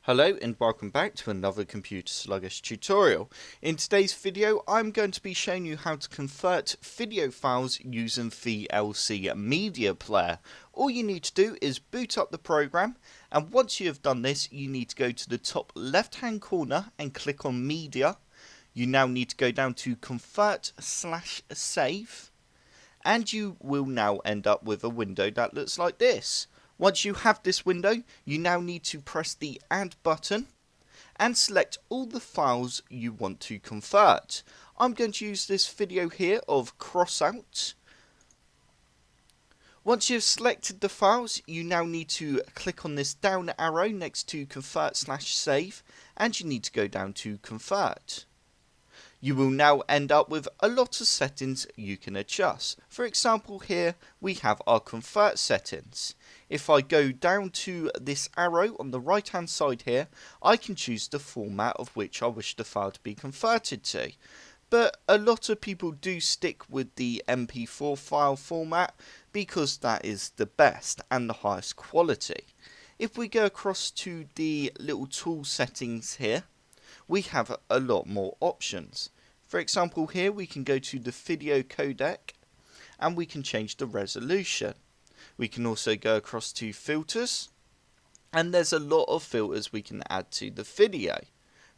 Hello and welcome back to another computer sluggish tutorial. In today's video I'm going to be showing you how to convert video files using VLC Media Player. All you need to do is boot up the program, and once you have done this you need to go to the top left hand corner and click on Media. You now need to go down to Convert/Save, and you will now end up with a window that looks like this. Once you have this window, you now need to press the Add button and select all the files you want to convert. I'm going to use this video here of crossout. Once you've selected the files, you now need to click on this down arrow next to Convert/Save, and you need to go down to Convert. You will now end up with a lot of settings you can adjust. For example, here we have our convert settings. If I go down to this arrow on the right hand side here, I can choose the format of which I wish the file to be converted to. But a lot of people do stick with the MP4 file format because that is the best and the highest quality. If we go across to the little tool settings here, we have a lot more options. For example, here we can go to the video codec and we can change the resolution. We can also go across to filters, and there's a lot of filters we can add to the video.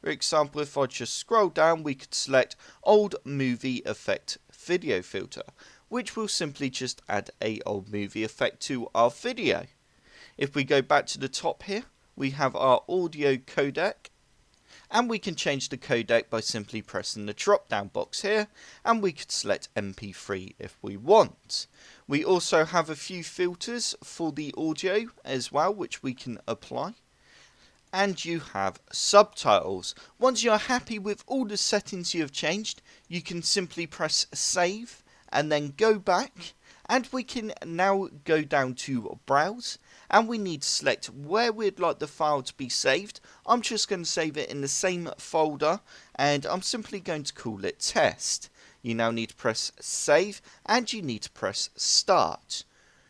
For example, if I just scroll down, we could select old movie effect video filter, which will simply just add a old movie effect to our video. If we go back to the top here, we have our audio codec, and we can change the codec by simply pressing the drop down box here, and we could select MP3 if we want. We also have a few filters for the audio as well which we can apply. And you have subtitles. Once you're happy with all the settings you have changed, you can simply press save and then go back, and we can now go down to browse, and we need to select where we'd like the file to be saved. I'm just going to save it in the same folder, and I'm simply going to call it test. You now need to press save, and you need to press start.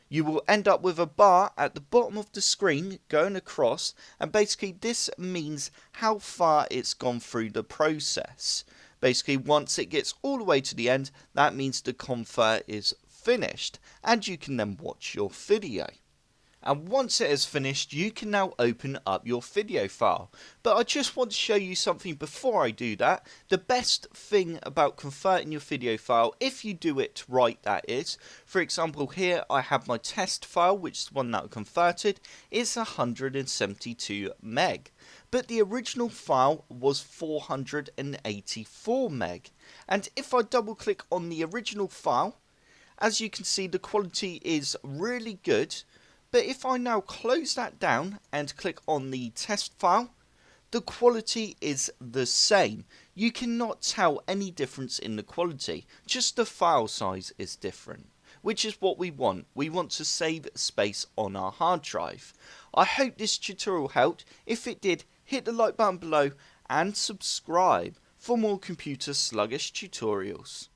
You will end up with a bar at the bottom of the screen going across, and basically this means how far it's gone through the process. Basically, once it gets all the way to the end, that means the convert is finished, and you can then watch your video. And once it is finished, you can now open up your video file. But I just want to show you something before I do that. The best thing about converting your video file, if you do it right that is, for example here I have my test file, which is the one that I converted, is 172 meg. But the original file was 484 meg. And if I double click on the original file, as you can see the quality is really good. But if I now close that down and click on the test file, the quality is the same. You cannot tell any difference in the quality, just the file size is different, which is what we want. We want to save space on our hard drive. I hope this tutorial helped. If it did, hit the like button below and subscribe for more computer sluggish tutorials.